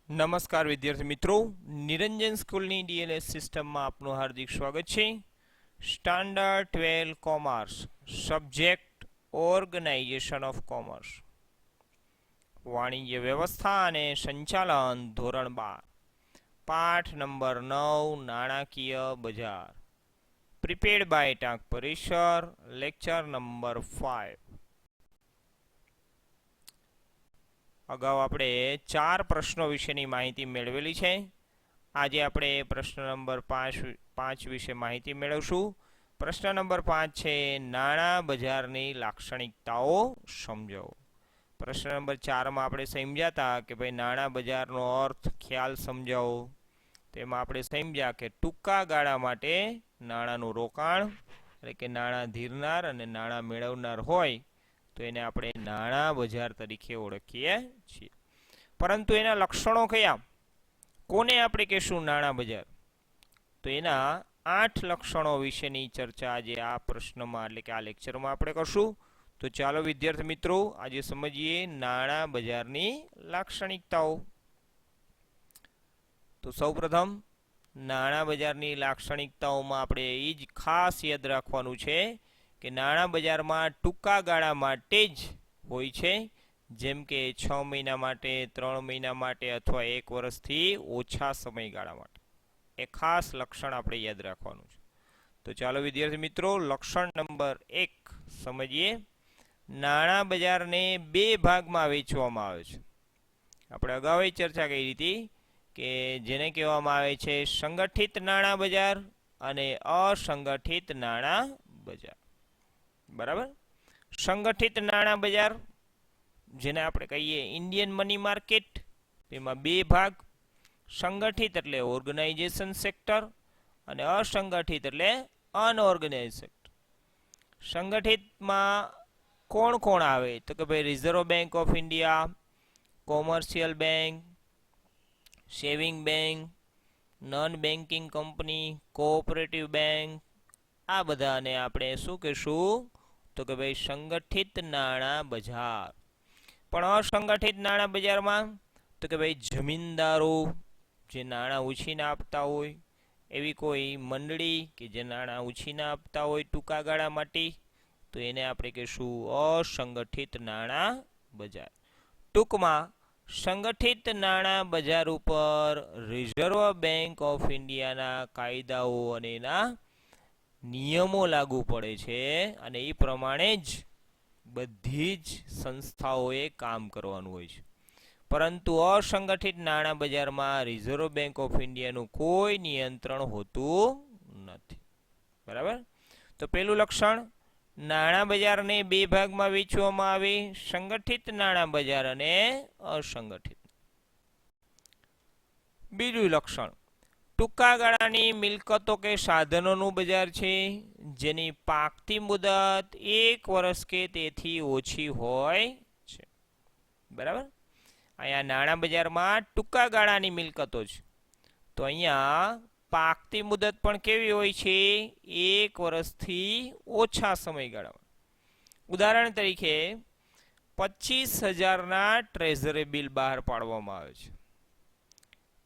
નમસ્કાર વિદ્યાર્થી મિત્રો, નિરંજન સ્કૂલની ડીએલએસ સિસ્ટમમાં આપનું હાર્દિક સ્વાગત છે. Standard 12 commerce, subject organisation of commerce, વાણિજ્ય વ્યવસ્થા અને સંચાલન, ધોરણ 12, પાઠ નંબર 9, નાણાકીય બજાર, પ્રિપેર્ડ બાય ટાંક પરિસર, લેક્ચર નંબર 5. અગાઉ આપણે 4 પ્રશ્નો વિશેની માહિતી મેળવેલી છે. આજે આપણે પ્રશ્ન નંબર 5 વિશે માહિતી મેળવશું. પ્રશ્ન નંબર 5 છે નાણાં બજારની લાક્ષણિકતાઓ સમજાવો. પ્રશ્ન નંબર 4માં આપણે સમજ્યા હતા કે ભાઈ નાણાં બજારનો અર્થ ખ્યાલ સમજાવો. તેમાં આપણે સમજ્યા કે ટૂંકા ગાળા માટે નાણાંનું રોકાણ એટલે કે નાણાં ધીરનાર અને નાણાં મેળવનાર હોય તો એને આપણે નાણાં બજાર તરીકે ઓળખીએ છીએ. પરંતુ એના લક્ષણો કયા, કોને આપણે કહેશું નાણાં બજાર? તો એના 8 લક્ષણો વિશેની ચર્ચા આજે આ પ્રશ્નમાં એટલે કે આ લેક્ચરમાં આપણે કરશું. તો ચાલો વિદ્યાર્થી મિત્રો આજે સમજીએ નાણાં બજારની લાક્ષણિકતાઓ. તો સૌપ્રથમ નાણાં બજારની લાક્ષણિકતાઓમાં આપણે એ જ ખાસ યાદ રાખવાનું છે કે નાણાં બજારમાં ટૂંકા ગાળા માટે જ હોય છે, જેમ કે 6 મહિના માટે, 3 મહિના માટે અથવા 1 વર્ષથી ઓછા સમયગાળા માટે. એ ખાસ લક્ષણ આપણે યાદ રાખવાનું છે. તો ચાલો વિદ્યાર્થી મિત્રો લક્ષણ નંબર 1 સમજીએ. નાણાં બજારને 2 ભાગમાં વહેંચવામાં આવે છે. આપણે અગાઉ ચર્ચા કરી હતી કે જેને કહેવામાં આવે છે સંગઠિત નાણાં બજાર અને અસંગઠિત નાણાં બજાર. બરાબર. સંગઠિત નાણાં બજાર જેને આપણે કહીએ ઇન્ડિયન મની માર્કેટ, તેમાં 2 ભાગ, સંગઠિત એટલે ઓર્ગેનાઇઝેશન સેક્ટર અને અસંગઠિત એટલે અનઓર્ગેનાઇઝ સેક્ટર. સંગઠિતમાં કોણ કોણ આવે તો કે ભાઈ reserve bank of India, commercial bank, saving bank, non banking company, cooperative bank, આ બધાને આપણે શું કહીશું તો કે ભાઈ સંગઠિત નાણાં બજાર. પણ અસંગઠિત નાણાં બજારમાં તો કે ભાઈ જમીનદારો જે નાણાં ઉછીના આપતા હોય, એવી કોઈ મંડળી કે જે નાણાં ઉછીના આપતા હોય ટૂંકા ગાળા માટે, તો એને આપણે કહીશું અસંગઠિત નાણાં બજાર. ટૂંકમાં સંગઠિત નાણાં બજાર ઉપર રિઝર્વ બેંક ઓફ ઇન્ડિયાના કાયદાઓ અને એના નિયમો લાગુ પડે છે અને એ પ્રમાણે જ બધી જ સંસ્થાઓએ કામ કરવાનું હોય છે. પરંતુ અસંગઠિત નાણાં બજારમાં રિઝર્વ બેંક ઓફ ઇન્ડિયાનું કોઈ નિયંત્રણ હોતું નથી. બરાબર. તો પહેલું લક્ષણ, નાણાં બજારને 2 ભાગમાં વહેંચવામાં આવે, સંગઠિત નાણાં બજાર અને અસંગઠિત. બીજું લક્ષણ, ટૂંકા ગાળાની મિલકતો કે સાધનોનું બજાર છે જેની પાકતી મુદત 1 વર્ષ કે તેથી ઓછી હોય છે. બરાબર. અહીંયા નાણાં બજારમાં ટૂંકા ગાળાની મિલકતો છે, તો અહીંયા પાકતી મુદત પણ કેવી હોય છે? 1 વર્ષથી ઓછા સમયગાળામાં. ઉદાહરણ તરીકે 25,000ના ટ્રેઝરી બિલ બહાર પાડવામાં આવે છે.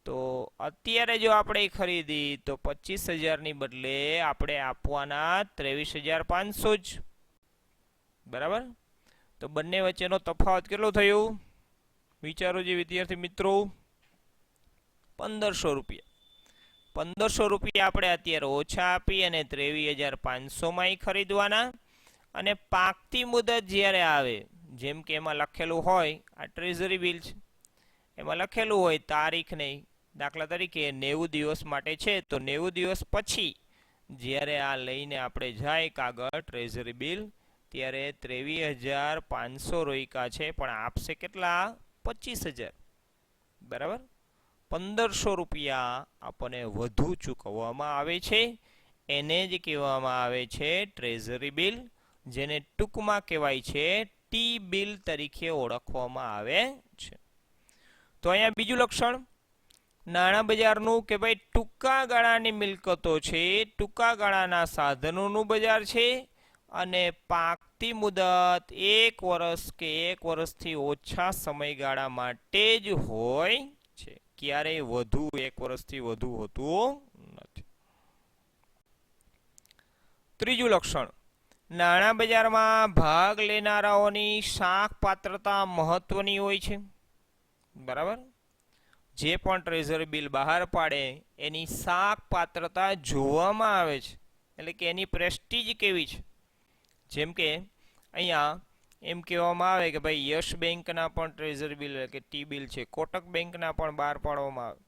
તો અત્યારે જો આપણે ખરીદી તો 25,000ની બદલે આપણે આપવાના 23,500 જ. બરાબર. તો બંને વચ્ચેનો તફાવત કેટલો થયો? વિચારો જે વિદ્યાર્થી મિત્રો, 1,500 રૂપિયા. 1,500 રૂપિયા આપણે અત્યારે ઓછા આપી અને 23,500માં ખરીદવાના. અને પાકતી મુદત જ્યારે આવે, જેમ કે એમાં લખેલું હોય આ ટ્રેઝરી બિલ છે, એમાં લખેલું હોય તારીખ નહીં, દાખલા તરીકે 90 દિવસ માટે છે, તો 90 દિવસ પછી જ્યારે આ લઈને આપણે જાય કાગળ ટ્રેઝરી બિલ, ત્યારે 23,500 રોયકા છે પણ આપશે કેટલા? 25,000. બરાબર. 1,500 રૂપિયા આપણને વધુ ચૂકવવામાં આવે છે. એને જ કહેવામાં આવે છે ટ્રેઝરી બિલ, જેને ટૂંકમાં કહેવાય છે ટી બિલ તરીકે ઓળખવામાં આવે છે. તો અહીંયા બીજું લક્ષણ, નાણાં બજારનું કે ભાઈ ટૂંકા ગાળાની મિલકતો છે, ટૂંકા ગાળાના સાધનોનું બજાર છે અને પાકતી મુદત 1 વર્ષ કે 1 વર્ષથી ઓછા સમયગાળા માટે જ હોય છે. ક્યારેય વધુ 1 વર્ષથી વધુ હોતું નથી. ત્રીજું લક્ષણ, નાણાં બજારમાં ભાગ લેનારાઓની શાખ પાત્રતા મહત્વની હોય છે. બરાબર, જે પણ ટ્રેઝરી બિલ બહાર પાડે એની શાખ પાત્રતા જોવામાં આવે છે, એટલે કે એની પ્રેસ્ટીજ કેવી છે. જેમ કે અહીંયા એમ કહેવામાં આવે કે ભાઈ યસ બેંકના પણ ટ્રેઝરી બિલ એટલે કે ટી બિલ છે, કોટક બેંકના પણ બહાર પાડવામાં આવે,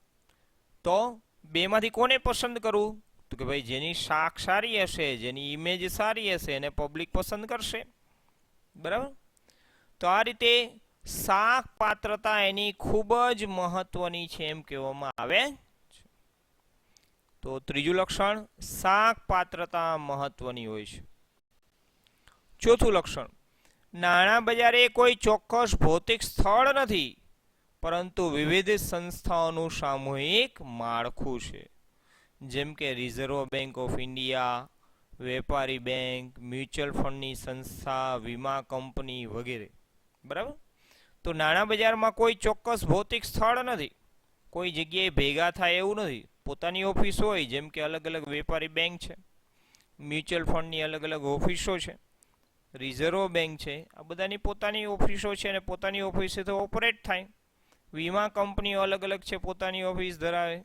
તો બેમાંથી કોને પસંદ કરવું? તો કે ભાઈ જેની શાખ સારી હશે, જેની ઇમેજ સારી હશે એને પબ્લિક પસંદ કરશે. બરાબર, તો આ રીતે શાખ પાત્રતા એની ખૂબ જ મહત્વની છે એમ કહેવામાં આવે છે. તો ત્રીજું લક્ષણ, શાખ પાત્રતા મહત્વની હોય છે. ચોથું લક્ષણ, નાણાં બજાર એ કોઈ ચોક્કસ ભૌતિક સ્થળ નથી, પરંતુ વિવિધ સંસ્થાઓનું સામૂહિક માળખું છે. જેમ કે રિઝર્વ બેંક ઓફ ઇન્ડિયા, વેપારી બેંક, મ્યુચ્યુઅલ ફંડની સંસ્થા, વીમા કંપની વગેરે. બરાબર, તો નાણાં બજારમાં કોઈ ચોક્કસ ભૌતિક સ્થળ નથી, કોઈ જગ્યાએ ભેગા થાય એવું નથી. પોતાની ઓફિસ હોય, જેમ કે અલગ અલગ વેપારી બેંક છે, મ્યુચ્યુઅલ ફંડની અલગ અલગ ઓફિસો છે, રિઝર્વ બેંક છે, આ બધાની પોતાની ઓફિસો છે અને પોતાની ઓફિસેથી ઓપરેટ થાય. વીમા કંપનીઓ અલગ અલગ છે, પોતાની ઓફિસ ધરાવે,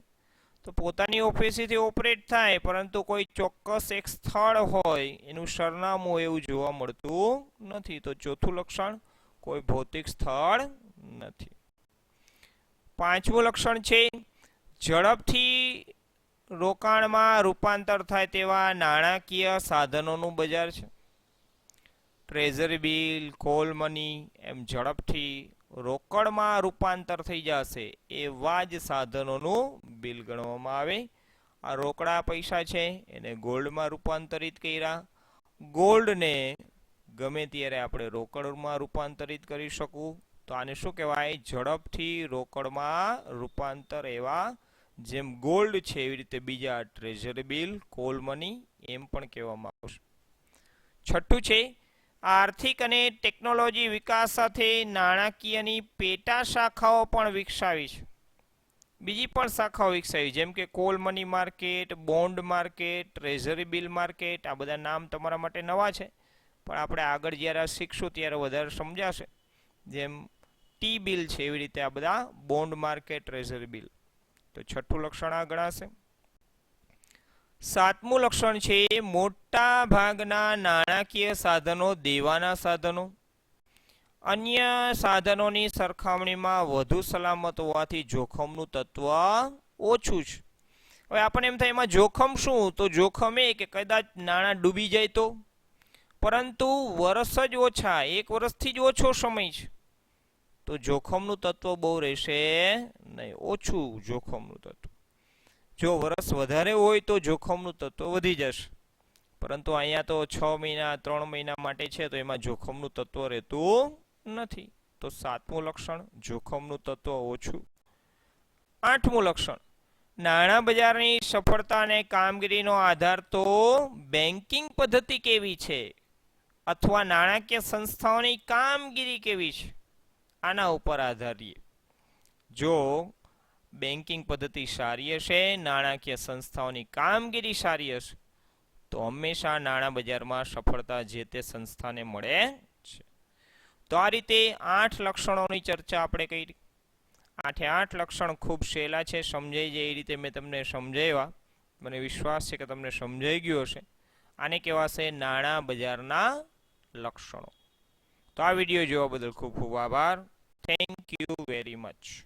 તો પોતાની ઓફિસેથી ઓપરેટ થાય, પરંતુ કોઈ ચોક્કસ એક સ્થળ હોય એનું સરનામું એવું જોવા મળતું નથી. તો ચોથું લક્ષણ, કોઈ ભૌતિક સ્થળ નથી. પાંચમું લક્ષણ છે, ઝડપથી રોકાણમાં રૂપાંતર થાય તેવા નાણાકીય સાધનોનું બજાર છે. ટ્રેઝરી બિલ, કોલ મની, એમ ઝડપથી રોકડમાં રૂપાંતર થઈ જશે એવા જ સાધનોનું બિલ ગણવામાં આવે. આ રોકડા પૈસા છે એને ગોલ્ડમાં રૂપાંતરિત કર્યા. ગોલ્ડને ગમે ત્યારે આપણે રોકડમાં રૂપાંતરિત કરી શકવું, તો આને શું કહેવાય? ઝડપથી રોકડમાં રૂપાંતર એવા, જેમ ગોલ્ડ છે એવી રીતે બીજા ટ્રેઝરી બિલ, કોલ મની એમ પણ કહેવામાં આવશે. છઠ્ઠું છે, આર્થિક અને ટેકનોલોજી વિકાસ સાથે નાણાકીયની પેટા શાખાઓ પણ વિકસાવી છે. બીજી પણ શાખાઓ વિકસાવી, જેમ કે call money market, bond market, treasury bill market. આ બધા નામ તમારા માટે નવા છે, પણ આપણે આગળ જ્યારે શીખશું ત્યારે વધારે સમજાશે. જેમ ટી બિલ છે એવી રીતે આ બધા બોન્ડ માર્કેટ, ટ્રેઝરી બિલ. તો છઠ્ઠું લક્ષણ આ ગણાશે. સાતમું લક્ષણ છે, મોટા ભાગના નાણાકીય સાધનો દેવાના સાધનો અન્ય સાધનોની સરખામણીમાં વધુ સલામત હોવાથી જોખમનું તત્વ ઓછું છે. હવે આપણને એમ થાય એમાં જોખમ શું? તો જોખમ એ કે કદાચ નાણાં ડૂબી જાય તો, પરંતુ વર્ષ જ ઓછા, 1 વર્ષથી જ ઓછો સમય છે, તો જોખમનું તત્વ બહુ રહેશે નહીં, ઓછું જોખમનું તત્વ. જો વર્ષ વધારે હોય તો જોખમનું તત્વ વધી જશે, પરંતુ અહીંયા તો 6 મહિના 3 મહિના માટે છે, તો એમાં જોખમનું તત્વ રહેતું નથી. તો સાતમું લક્ષણ, જોખમનું તત્વ ઓછું. આઠમું લક્ષણ, નાણાં બજારની સફળતા અને કામગીરીનો આધાર તો બેન્કિંગ પદ્ધતિ કેવી છે અથવા નાણાકીય સંસ્થાઓની કામગીરી કેવી છે, આના ઉપર આધારીએ. જો બેન્કિંગ પદ્ધતિ સારી હશે, નાણાકીય સંસ્થાઓની કામગીરી સારી હશે, તો હંમેશા નાણાં બજારમાં સફળતા જે તે સંસ્થાને મળે છે. તો આ રીતે 8 લક્ષણોની ચર્ચા આપણે કરી. 8 લક્ષણ ખૂબ સહેલા છે, સમજાઈ જાય એ રીતે મેં તમને સમજાવ્યા. મને વિશ્વાસ છે કે તમને સમજાઈ ગયું હશે. આને કહેવાશે નાણાં બજારના લક્ષણો. તો આ વિડીયો જોવા બદલ ખૂબ ખૂબ આભાર. Thank you very much.